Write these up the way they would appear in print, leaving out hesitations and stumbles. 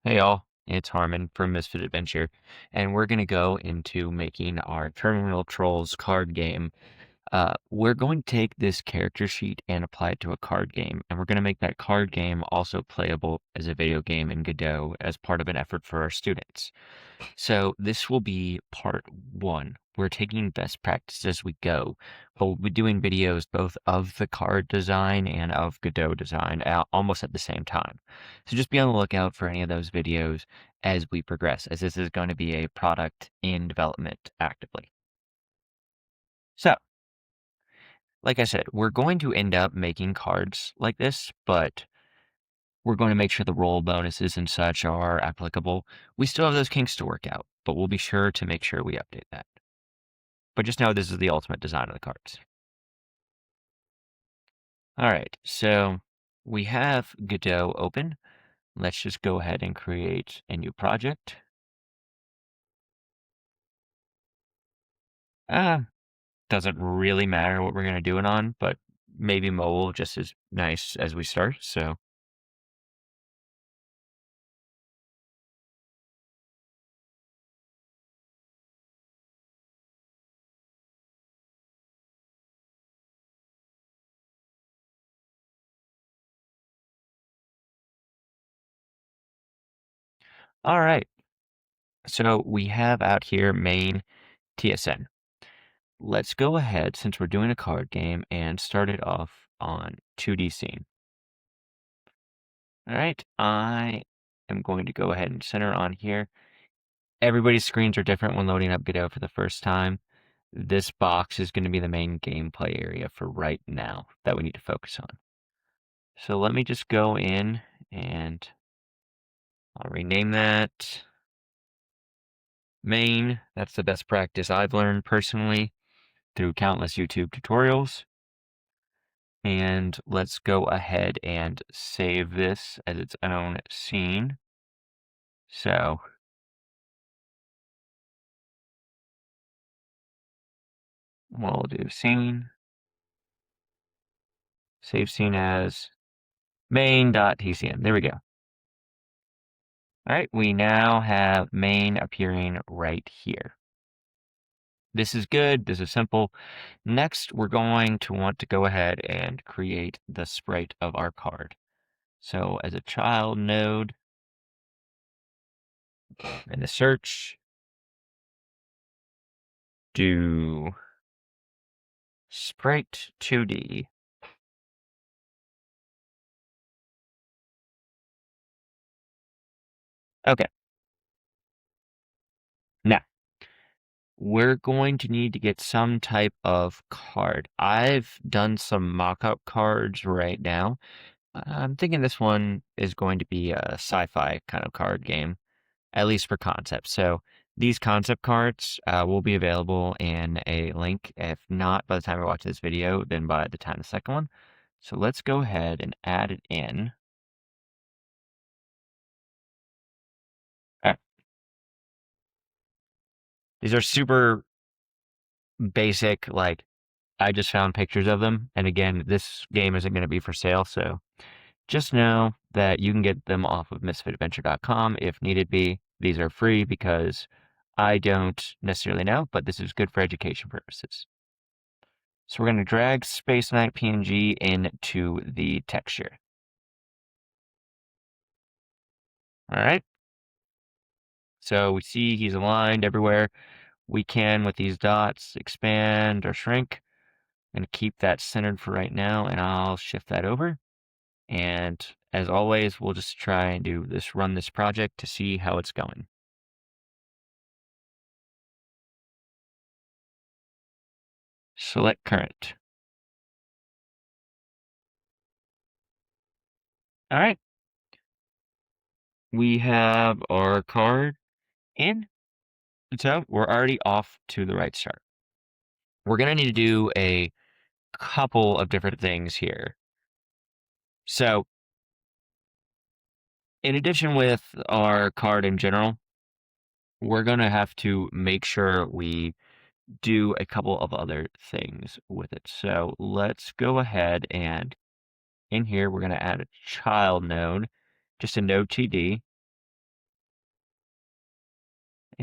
Hey all, it's Harmon from Misfit Adventure, and we're going to go into making our Terminal Trolls card game. We're going to take this character sheet and apply it to a card game, and we're going to make that card game also playable as a video game in Godot as part of an effort for our students. So this will be part one. We're taking best practice as we go. We'll be doing videos both of the card design and of Godot design almost at the same time. So just be on the lookout for any of those videos as we progress, as this is going to be a product in development actively. So, like I said, we're going to end up making cards like this, but we're going to make sure the roll bonuses and such are applicable. We still have those kinks to work out, but we'll be sure to make sure we update that. But just know this is the ultimate design of the cards. All right, so we have Godot open. Let's just go ahead and create a new project. Doesn't really matter what we're going to do it on, but maybe mobile just as nice as we start, so. All right, so we have out here main TSN. Let's go ahead, since we're doing a card game, and start it off on 2D scene. All right, I am going to go ahead and center on here. Everybody's screens are different when loading up Godot for the first time. This box is going to be the main gameplay area for right now that we need to focus on. So let me just go in and I'll rename that main. That's the best practice I've learned personally through countless YouTube tutorials. And let's go ahead and save this as its own scene. So we'll do scene, save scene as main.tcn. There we go. All right, we now have main appearing right here. This is good, this is simple. Next, we're going to want to go ahead and create the sprite of our card. So as a child node, in the search, do sprite 2D. Okay, now we're going to need to get some type of card. I've done some mock-up cards right now. I'm thinking this one is going to be a sci-fi kind of card game, at least for concept. So these concept cards will be available in a link. If not by the time I watch this video, then by the time the second one. So let's go ahead and add it in. All right. These are super basic, like I just found pictures of them. And again, this game isn't going to be for sale, so just know that you can get them off of misfitadventure.com if needed be. These are free because I don't necessarily know, but this is good for education purposes. So we're going to drag Space Knight PNG into the texture. All right. So we see he's aligned everywhere. We can, with these dots, expand or shrink. I'm going to keep that centered for right now, and I'll shift that over. And as always, we'll just try and run this project to see how it's going. Select current. All right. We have our card in. So we're already off to the right start. We're going to need to do a couple of different things here. So in addition with our card in general, we're going to have to make sure we do a couple of other things with it. So let's go ahead and in here, we're going to add a child node, just a node TD.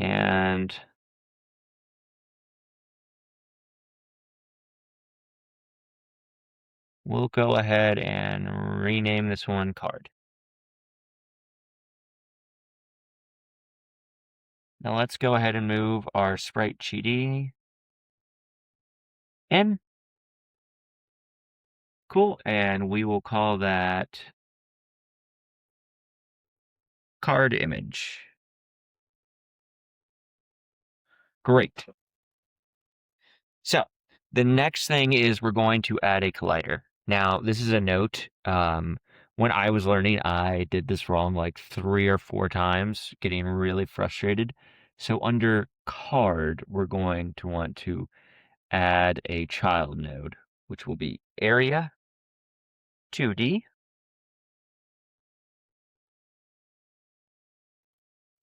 And we'll go ahead and rename this one card. Now let's go ahead and move our sprite GD in. Cool. And we will call that card image. Great. So the next thing is we're going to add a collider. Now, this is a note. When I was learning, I did this wrong like 3 or 4 times, getting really frustrated. So under card, we're going to want to add a child node, which will be area 2D.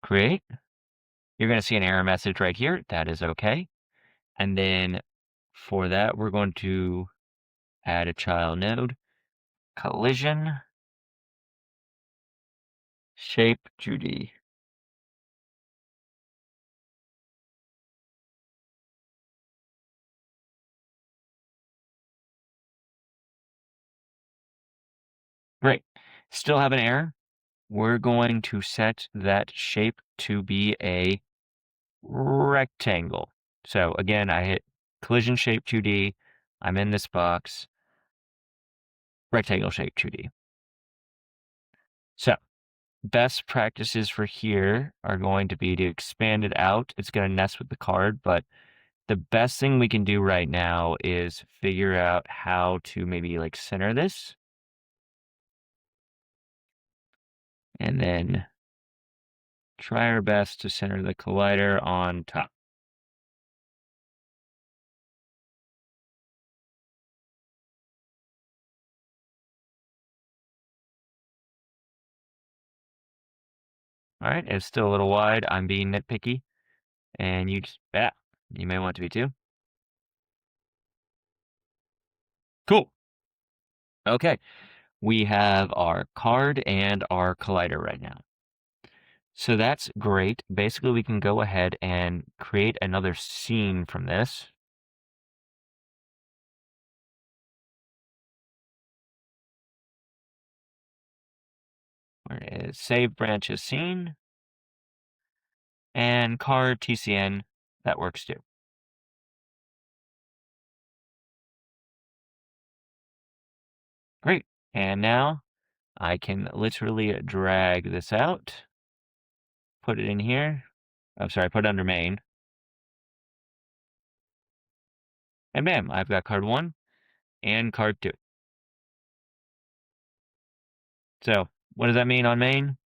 Create. You're going to see an error message right here. That is okay. And then for that, we're going to add a child node, collision, shape 2D. Great. Still have an error. We're going to set that shape to be a rectangle. So again, I hit collision shape 2D. I'm in this box, rectangle shape 2D. So best practices for here are going to be to expand it out. It's going to nest with the card, but the best thing we can do right now is figure out how to maybe like center this. And then try our best to center the collider on top. All right, it's still a little wide. I'm being nitpicky, and you may want to be too. Cool. Okay, we have our card and our collider right now. So that's great. Basically, we can go ahead and create another scene from this. Where is save branches scene and card TCN. That works too. Great. And now I can literally drag this out, put it in here. I'm sorry, put it under main. And bam, I've got card 1 and card 2. So what does that mean on main?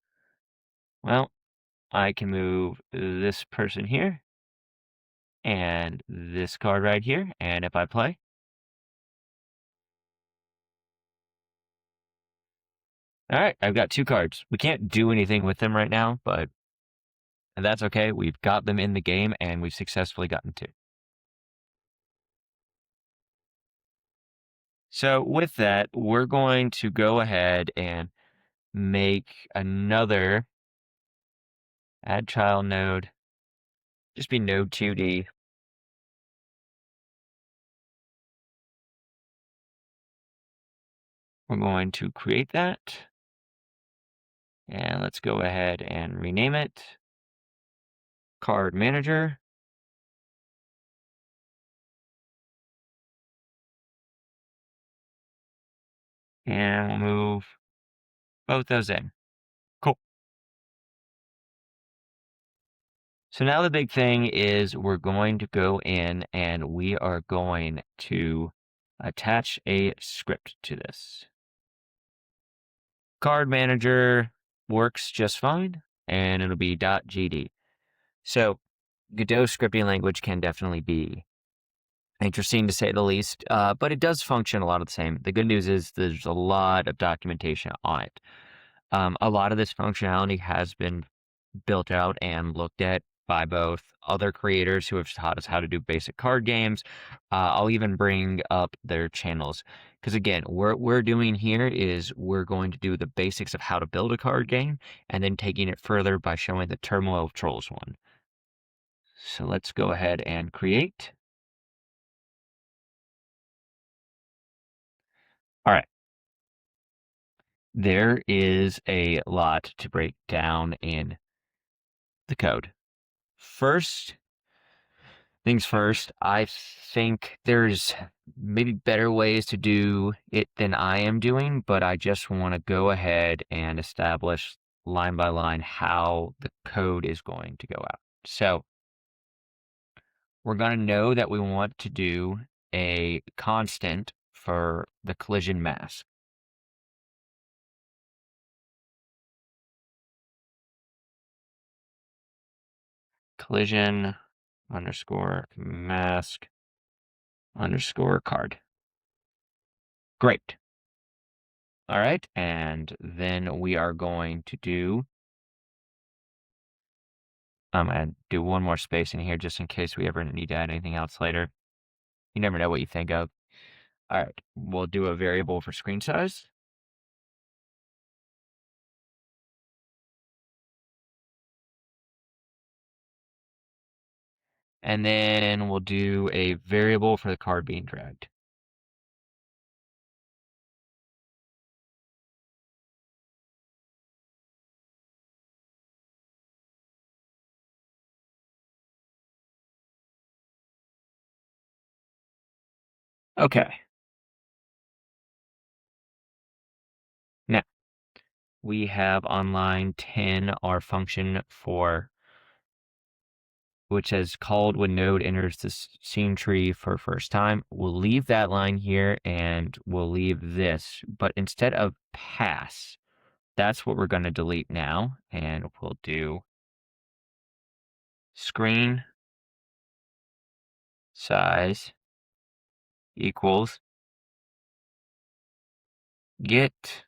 Well, I can move this person here and this card right here. And if I play, all right, I've got 2 cards. We can't do anything with them right now, but that's okay. We've got them in the game and we've successfully gotten 2. So with that, we're going to go ahead and make another add child node, just be node 2D. We're going to create that. And let's go ahead and rename it card manager. And we'll move both those in. Cool. So now the big thing is we're going to go in and we are going to attach a script to this. Card manager works just fine, and it'll be .gd. So Godot scripting language can definitely be interesting to say the least, but it does function a lot of the same. The good news is there's a lot of documentation on it. A lot of this functionality has been built out and looked at by both other creators who have taught us how to do basic card games. I'll even bring up their channels because again, what we're doing here is we're going to do the basics of how to build a card game and then taking it further by showing the Turmoil of Trolls one. So let's go ahead and create. All right. There is a lot to break down in the code. First things first, I think there's maybe better ways to do it than I am doing, but I just want to go ahead and establish line by line how the code is going to go out. So we're going to know that we want to do a constant for the collision mask. Collision underscore mask underscore card. Great. All right, and then we are going to do, and do one more space in here just in case we ever need to add anything else later. You never know what you think of. All right, we'll do a variable for screen size. And then we'll do a variable for the card being dragged. Okay. Now, we have on line 10 our function for which says called when node enters the scene tree for first time. We'll leave that line here and we'll leave this, but instead of pass, that's what we're going to delete now. And we'll do screen size equals get.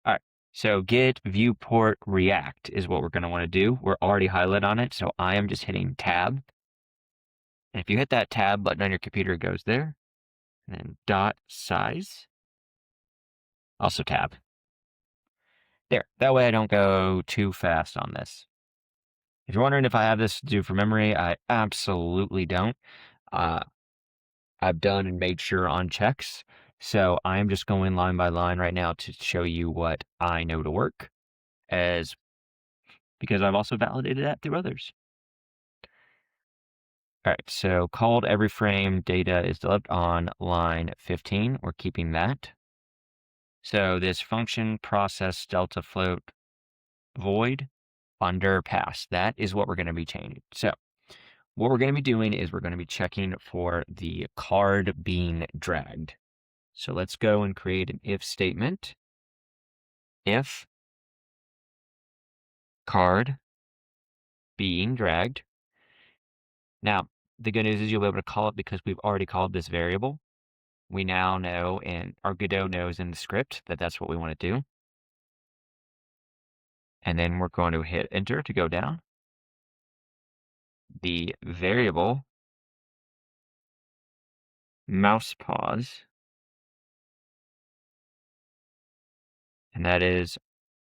All right. So get viewport react is what we're going to want to do. We're already highlighted on it. So I am just hitting tab. And if you hit that tab button on your computer, it goes there. And then dot size, also tab. There. That way I don't go too fast on this. If you're wondering if I have this to do for memory, I absolutely don't. I've done and made sure on checks. So I'm just going line by line right now to show you what I know to work, as because I've also validated that through others. All right, so called every frame data is delivered on line 15. We're keeping that. So this function process delta float void under pass, that is what we're going to be changing. So what we're going to be doing is we're going to be checking for the card being dragged. So let's go and create an if statement. If card being dragged. Now, the good news is you'll be able to call it because we've already called this variable. We now know, and our Godot knows in the script that that's what we want to do. And then we're going to hit enter to go down. The variable mouse pause, and that is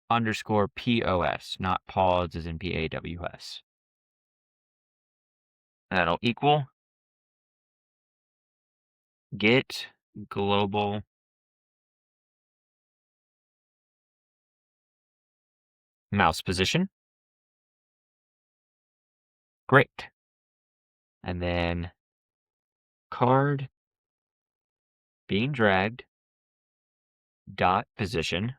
underscore POS, not pause as in PAWS. That'll equal get global mouse position. Great. And then card being dragged dot position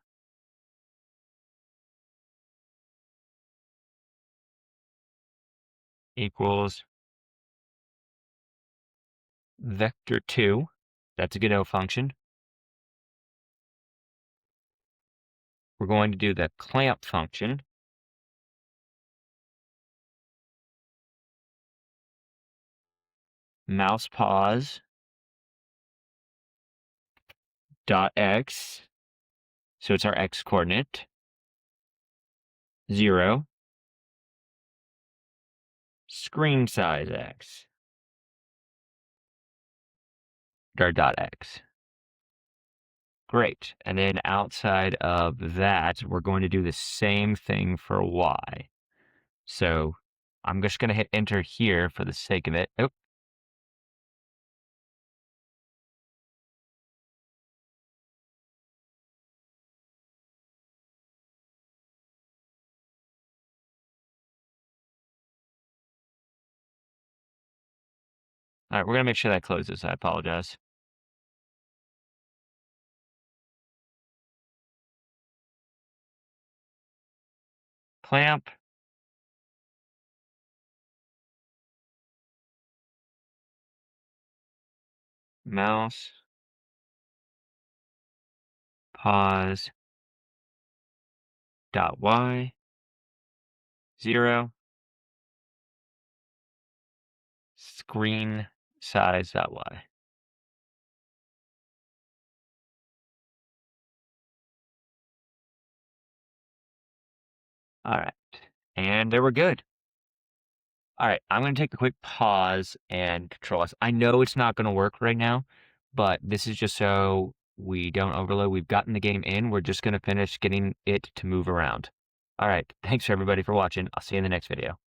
equals vector2. That's a Godot function. We're going to do the clamp function. Mouse pause dot x. So it's our x coordinate. 0. Screen size x. Or dot x. Great. And then outside of that, we're going to do the same thing for Y. So I'm just going to hit enter here for the sake of it. Oh, all right, we're going to make sure that closes. I apologize. Clamp, mouse, pause, dot Y, 0, screen size dot Y. All right. And there we're good. All right, I'm going to take a quick pause and control S. I know it's not going to work right now, but this is just so we don't overload. We've gotten the game in. We're just going to finish getting it to move around. All right, thanks everybody for watching. I'll see you in the next video.